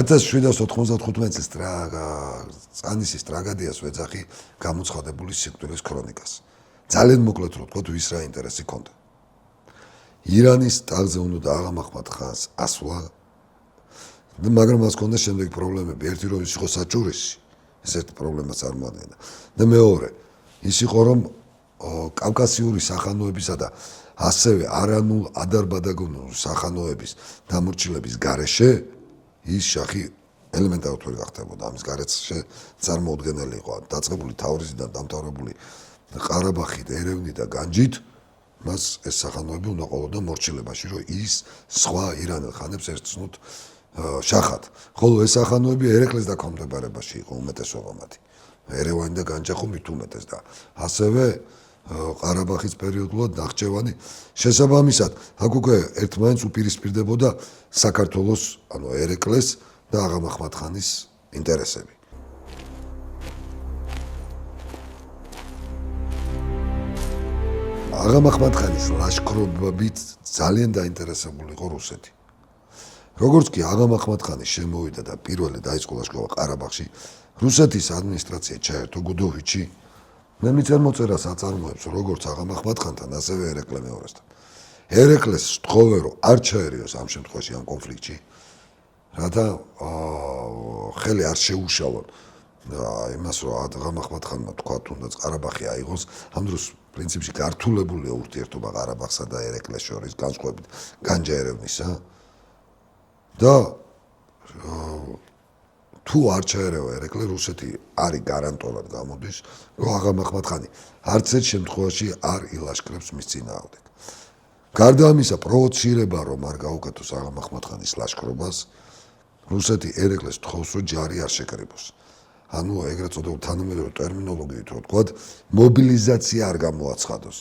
1795 წლის წანისის ტრაგედიას ვეძახი გამოცხადებული სიკვდილის ქრონიკას. ძალიან მოკლედ რო ვთქვათ, ვის რა ინტერესი ქონდა. ირანის ტახტზე უნდა აღა მაჰმად ხანს ასვლა, მაგრამ მას ქონდა შემდეგი პრობლემები. ერთი რომ ის იყო საჭურისი, ეს ერთი პრობლემა წარმოადგენდა. და მეორე, ის იყო რომ კავკასიური სახანოებისა და ასევე არანულ ადარ-ბადაგონური სახანოების დამორჩილების გარეშე ის შახი ელემენტარულად ვერ გახდებოდა. ამის გარეშე წარმოუდგენელი იყო დაწყებული თავრიზიდან დამთავრებული ყარაბაღით, ერევნით და განჯით, მას ეს სახანოები უნდა ყოლოდა მორჩილებაში, რომ ის სხვა ირანელ ხანებს ერწყმოთ შახად. ხოლო ეს სახანოები ერეკლეს დაქვემდებარებაში იყო უმეტესობა მათი. ერევანი და განჯა ხო მით უმეტეს და ასევე ყარაბაღის პერიოდულად ნახჭევანი შესაბამისად აქ უკვე ერთმანეთს უპირისპირდებოდა საქართველოს, ანუ ერეკლეს და აღა მაჰმად ხანის ინტერესები. აღა მაჰმად ხანის ლაშქრობებით ძალიან დაინტერესებული იყო რუსეთი. როგორც კი აღა მაჰმად ხანი შემოვიდა და პირველი დაიწყო ლაშქრობა ყარაბაღში, რუსეთის ადმინისტრაცია ჩაერთო გუდოვიჩი. მე მიწერ მოწერას აწარმოებს როგორც აღა მაჰმად ხანთან, ასევე ერეკლე მეორესთან. ერეკლეს ვთხოვე რომ არ ჩაერიოს ამ შემთხვევაში ამ კონფლიქტში, რათა ხელი არ შეუშალონ იმას რომ აღა მაჰმად ხანმა თქვა თუნდაც ყარაბაღი აიღოს. ამ დროს პრინციპში გართულებულია ურთიერთობა ყარაბაღსა და ერეკლეს შორის განსხვავებით განჯა ერევნისა და თუ არ ჩაერევა ერეკლე, რუსეთი არის გარანტულად გამოდის, რომ აღა მაჰმად ხანი არც ერთ შემთხვევაში არ ილაშქრებს მის წინააღმდეგ. გარდა ამისა, პროვოცირება რომ არ გაუკეთოს აღა მაჰმად ხანის ლაშქრობას, რუსეთი ერეკლეს თხოვს, რომ ჯარი არ შეკრიბოს. ანუ ეგრეთ წოდებული თანამედროვე ტერმინოლოგიით რო ვთქვათ, მობილიზაცია არ გამოაცხადოს,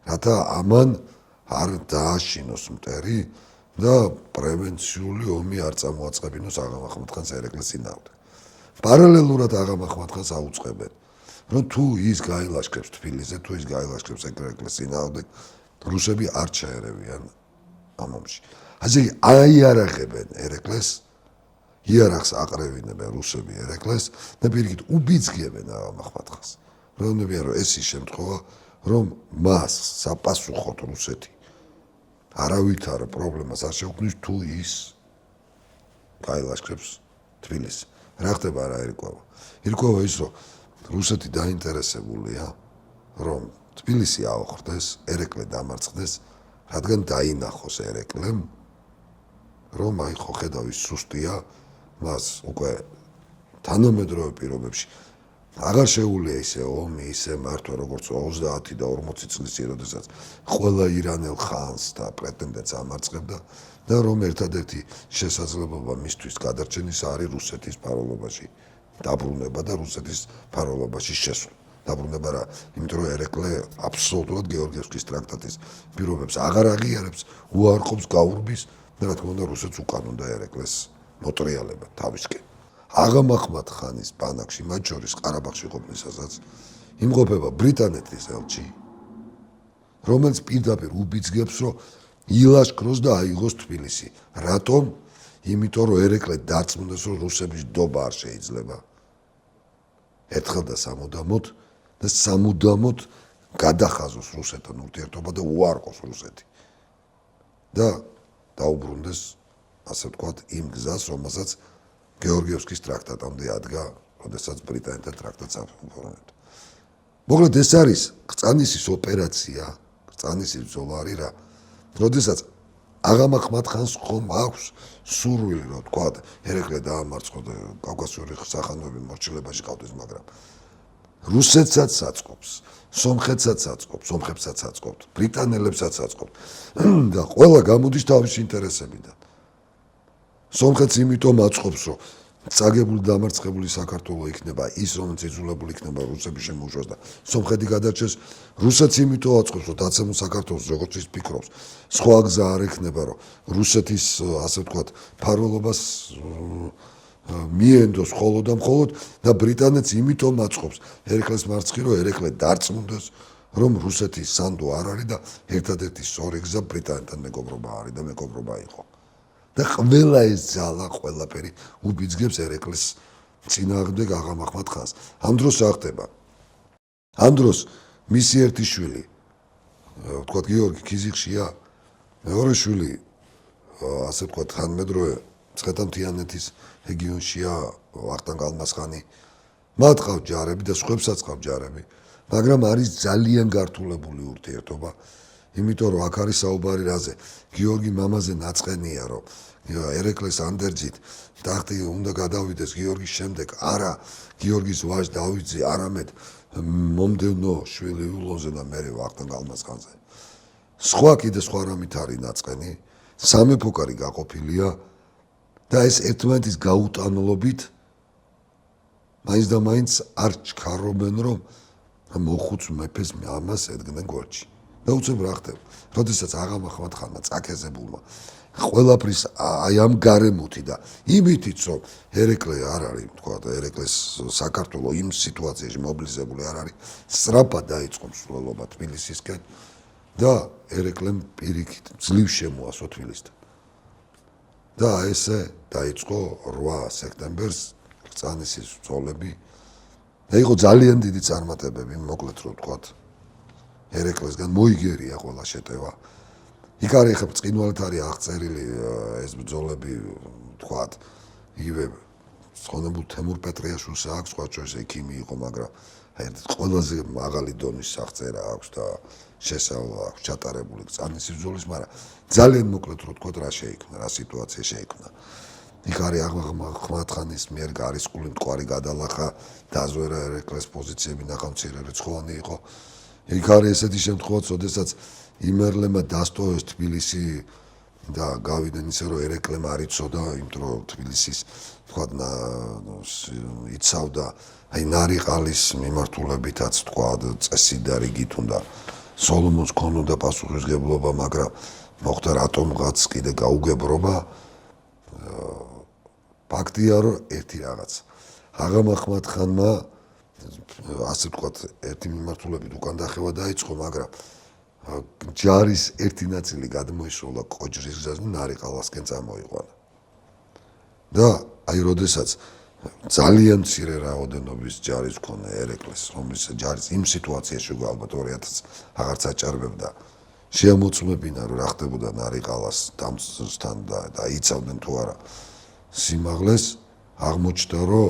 რათა ამან არ დააშინოს მტერი და პრევენციული ომი არ წამოაწყებინოს აღა მაჰმად ხანს ერეკლეს წინააღმდეგ. პარალელურად აღა მაჰმად ხანს აუწყებენ, რომ თუ ის გაილაშქრებს თბილისზე, თუ ის გაილაშქრებს ერეკლეს წინააღმდეგ, რუსები არ ჩაერევიან ამ ომში. ასე აიარაღებენ ერეკლეს, იარაღს აყრევინებენ რუსები ერეკლეს და პირიქით უბიძგებენ აღა მაჰმად ხანს. რონებიან რომ ეს ის შემთხვევა, რომ მას საპასუხოდ რუსეთი არავითარ პრობლემას არ შეუქმნის თუ ის გაილაშქრებს თბილისს. რა ხდება რა ირკვევა? ირკვევა ის რომ რუსეთი დაინტერესებულია რომ თბილისი აოხრდეს, ერეკლე დამარცხდეს, რადგან დაინახოს ერეკლემ რომ აი ხო ხედავ ის სუსტია, მას უკვე თანამედროვე პირობებში აღარ შეუძლია ისე ომი, ისე მართვა როგორც 30 და 40 წლის წინ, როდესაც ყველა ირანელ ხანს და პრეტენდენტს ამარცხებდა და რომ ერთადერთი შესაძლებლობა მისთვის გადარჩენის არის რუსეთის ფაროლობაში დაბრუნება და რუსეთის ფაროლობაში შესვლა. დაბრუნება რა, იმიტომ რომ ერეკლე აბსოლუტურად გეორგიევსკის ტრაქტატის პირობებს აღარ აღიარებს, უარყოფს, გაურბის და რა თქმა უნდა რუსეთს უკან უნდა ერეკლეს მოტრიალება თავისკენ. აღა მაჰმად ხანის ბანაკში, მათ შორის ყარაბაღში ყოფნისასაც იმყოფება ბრიტანეთის ელჩი, რომელიც პირდაპირ უბიძგებს, რომ ილაშქროს და აიღოს თბილისი. რატომ? იმიტომ რომ ერეკლე დარწმუნდეს, რომ რუსების დობა არ შეიძლება. ერთხელ და სამუდამოდ და სამუდამოდ გადახაზოს რუსეთთან ურთიერთობა და უარყოს რუსეთი. და დაუბრუნდეს, ასე ვთქვათ, იმ გზას, რომელსაც გეორგიევსკის ტრაქტატამდე ადგა, როდესაც ბრიტანეთთან ტრაქტატს აფორმებდა. მოკლედ ეს არის ყრწანისის ოპერაცია, ყრწანისის ბრძოლა არის რა. როდესაც აღა მაჰმად ხანს ხომ აქვს სურვილი, რომ ვთქვათ, ერეკლე დაამარცხოს და კავკასიური სახანოები მორჩილებაში ყავდეს, მაგრამ რუსეთსაც აწყობს, სომხეთსაც აწყობს, სომხებსაც აწყობს, ბრიტანელებსაც აწყობს და ყველა გამოდის თავის ინტერესებიდან. სომხეთს იმიტომ აწყობს, რომ წაგებული დამარცხებული საქართველო იქნება ის, რომელიც იძულებული იქნება რუსების შემოუშვას და სომხეთი გადარჩეს. რუსეთს იმიტომ აწყობს, რომ დაცემულ საქართველოს როგორც ის ფიქრობს, სხვა გზა არ ექნება, რომ რუსეთის, ასე ვთქვათ, ფარველობას მიენდოს მხოლოდ და მხოლოდ და ბრიტანეთს იმიტომ აწყობს ერეკლეს მარცხი, რომ ერეკლე დარწმუნდეს, რომ რუსეთის სანდო არ არის და ერთადერთი სწორი გზა ბრიტანეთთან მეგობრობა არის და მეგობრობა იყო. და ყველა ეს ძალა ყველაფერი უბიძგებს ერეკლეს წინააღმდეგ აღამ ახმად ხანს. ამ დროს რა ხდება? ამ დროს მისი ერთი შვილი, ვთქვათ გიორგი ქიზიყშია, მეორე შვილი, ასე ვთქვათ, ხანმედროვე მცხეთა-მთიანეთის რეგიონშია, ვახტანგ ალმასხანი. მათ ყავთ ჯარები და სხვებსაც ყავთ ჯარები, მაგრამ არის ძალიან გართულებული ურთიერთობა, იმიტომ რომ აქ არის საუბარი რაზე. გიორგი მამაზე ნაწყენია, რომ ერეკლეს ანდერძით ტახტი უნდა გადავიდეს გიორგის შემდეგ, არა გიორგის ვაჟ დავითზე, არამედ მომდევნო შვილი ულონზე და მერე ვახტანგ ალმასხანზე. სხვა კიდე სხვა რამით არის ნაწყენი, სამეფო კარი გაყოფილია და ეს ერთმანეთის გაუტანლობით მაინც და მაინც არ ჩქარობენ, რომ მოხუც მეფეს ამას ედგნენ გვერდში. და უცებ რა ხდება? როდესაც აღამ ახმად ხანმა წაქეზებულმა ყველაფრის აი ამ გარემოთი და იმითიც რომ ერეკლე არ არის, თქვა და ერეკლეს საქართველოს იმ სიტუაციაში მობილიზებული არ არის, სწრაფად დაიწყო მსვლელობა თბილისისკენ და ერეკლემ პირიქით ძლივ შემოასო თბილისთან. და ესე დაიწყო 8 სექტემბერს ბრძანისის ბრძოლები. და იყო ძალიან დიდი წარმატებები, მოკლედ რომ ვთქვათ. ერეკლესგან მოიგერია ყველა შეტევა. იქ არის ხა ბრწყინვალეთ არის აღწერილი ეს ბრძოლები, ვთქვათ, იგივე ხონებულ თემურ პეტრიაშვილს აქვს, სხვა შორის ექიმი იყო, მაგრამ ყველაზე მაღალი დონის აღწერა აქვს და შესავლა აქვს ჩატარებული ბრძანის ბრძოლის, მაგრამ ძალიან მოკლედ რომ ვთქვათ, რა შეიქმნა, რა სიტუაცია შეიქმნა. იქ არის ახმადხანის მიერ გარისკული მტკვარი გადალახა, დაზვერა ერეკლეს პოზიციები ნახავმცირე რიცხოვანი იყო. იქ არის ესეთი შემთხვევაც, როდესაც იმერლებმა დასტოვეს თბილისი და გავიდნენ ისე რომ ერეკლემ არ იცოდა, იმიტომ რომ თბილისის თქვათ იცავდა აი ნარიყალის მიმართულებითაც თქვათ წესი და რიგით უნდა სოლომონს ქონოდა პასუხისმგებლობა, მაგრამ მოხდა რატომღაც კიდე გაუგებრობა. ფაქტია რომ ერთი რაღაც აღამ ახმად-ხანმა ასე ვთქვათ ერთი მიმართულებით უკან დახევა დაიწყო, მაგრამ ჯარის ერთი ნაწილი გადმოისროლა კოჯრის გზაზე ნარიყალასკენ წამოიყვანა. და აი როდესაც ძალიან მცირე რაოდენობის ჯარის მქონე ერეკლეს, რომლის ჯარის იმ სიტუაციაში ალბათ 2000 აღარც აჭარბებდა, შეამოწმებინა რომ რა ხდებოდა ნარიყალას დამცთან და იცავდნენ თუ არა სიმაღლეს, აღმოჩნდა რომ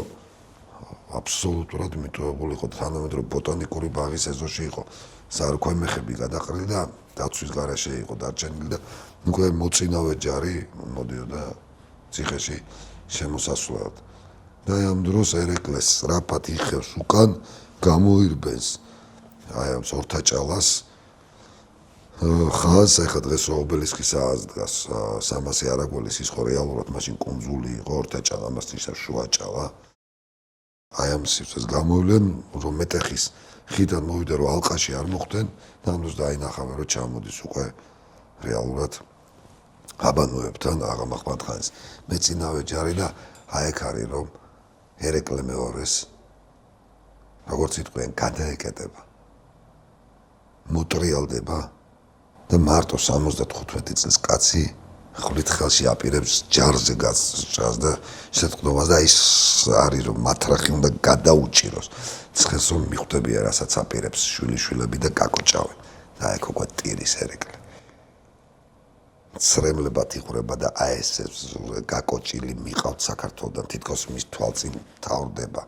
აბსოლუტურად მიტოვებული იყო, თანამედროვე ბოტანიკური ბაღის ეზოში იყო სარქვემეხები გადაყრილი და დაცვის გარაშე იყო დარჩენილი და უკვე მოწინავე ჯარი მოდიოდა ციხეში შემოსასვლელად. და ამ დროს ერეკლეს სწრაფად იხევს უკან, გამოირბენს აი ამ სორთაჭალას ხაზს, ეხლა დღეს ობელისკის ხაზს დგას 300 არაგველის, ის ხო რეალურად მაშინ კუნძული იყო, ორთაჭალა, ამასთვის შუაჭალა. აი ამ სივრცეს გამოვლენ, რომ მეტეხის ხიდან მოვიდა, რომ ალყაში არ მოხდნენ, და ამ დროს დაინახავენ, რომ ჩამოდის უკვე რეალურად აბანოებთან აღამ ახმად-ხანის მეწინავე ჯარი და აი ეგ არის, რომ ერეკლე მეორეს როგორც იტყვიან, გადაეკეტება, მოტრიალდება და მარტო 75 წლის კაცი ხვლით ხელში აპირებს ჯარზე გასჭრას და შეთქმულებას და ის არის რომ მათრახი უნდა გადაუჭიროს ცხელს რომ მიხვდებია რასაც აპირებს შვილიშვილები და გაკოჭავენ და აი უკვე ტირის ერეკლე ცრემლებად იღვრება და აი ეს გაკოჭილი მიყავთ საქართველოსთან თითქოს მის თვალწინ თავდება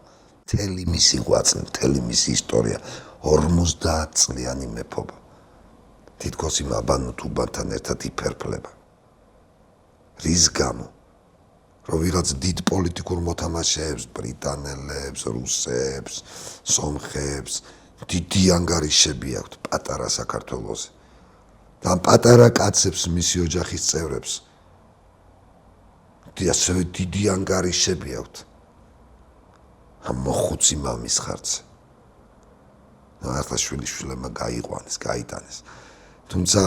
მთელი მისი ღვაწლი მთელი მისი ისტორია 50 წლიანი მეფობა თითქოს იმ აბანო თუბანთან ერთად იფერფლება რის გამო რომ ვიღაც დიდ პოლიტიკურ მოთამაშეებს, ბრიტანელებს, რუსებს, სომხებს დიდი ანგარიშები აქვთ პატარა საქართველოზე. და ამ პატარა კაცებს მისი ოჯახის წევრებს ასევე დიდი ანგარიშები აქვთ. ამ მოხუცი მამის ხარჯზე. ახლა შვილიშვილებმა გაიყვანეს, გაიტანეს. თუმცა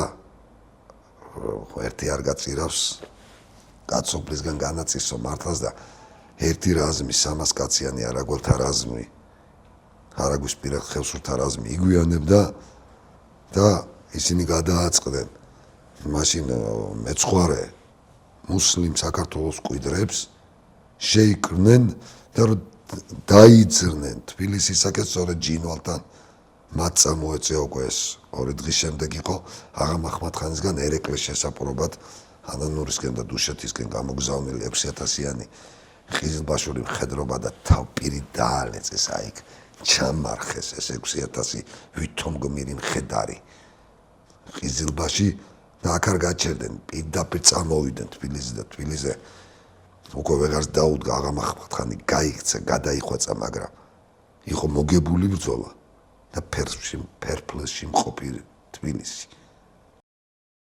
ერთი არ გაწირავს კაცობრისგან განაწილსო მართლაც და ერთი რაზმი 300 კაციანი არაგველთა რაზმი არაგვის პირად ხევსურთა რაზმი იგვიანებდა და ისინი გადააწყდნენ მაშინ მეცხვარე მუსლიმ საქართველოს მკვიდრებს შეიკრნენ და დაიძრნენ თბილისისაკენ სწორედ ჯინვალთან მათ წამოეწია უკვე ეს 2 დღის შემდეგ იყო აღა მაჰმად-ხანისგან ერეკლეს შესაპყრობად ანანურისკენ და დუშეთისკენ გამოგზავნილი 6000-იანი ხიზილბაშური მხედრობა და თავპირი დაალეწეს აიქ ჩამარხეს ეს 6000 ვითომ გმირი მხედარი ხიზილბაში და აქ არ გაჩერდნენ პირდაპირ წამოვიდნენ თბილისზე და თბილისზე უკვე ვეღარ დაუდგა აღა მაჰმად-ხანი გაიქცა გადაიხვეწა მაგრამ იყო მოგებული ბრძოლა და ფერფლში მყოფი თბილისი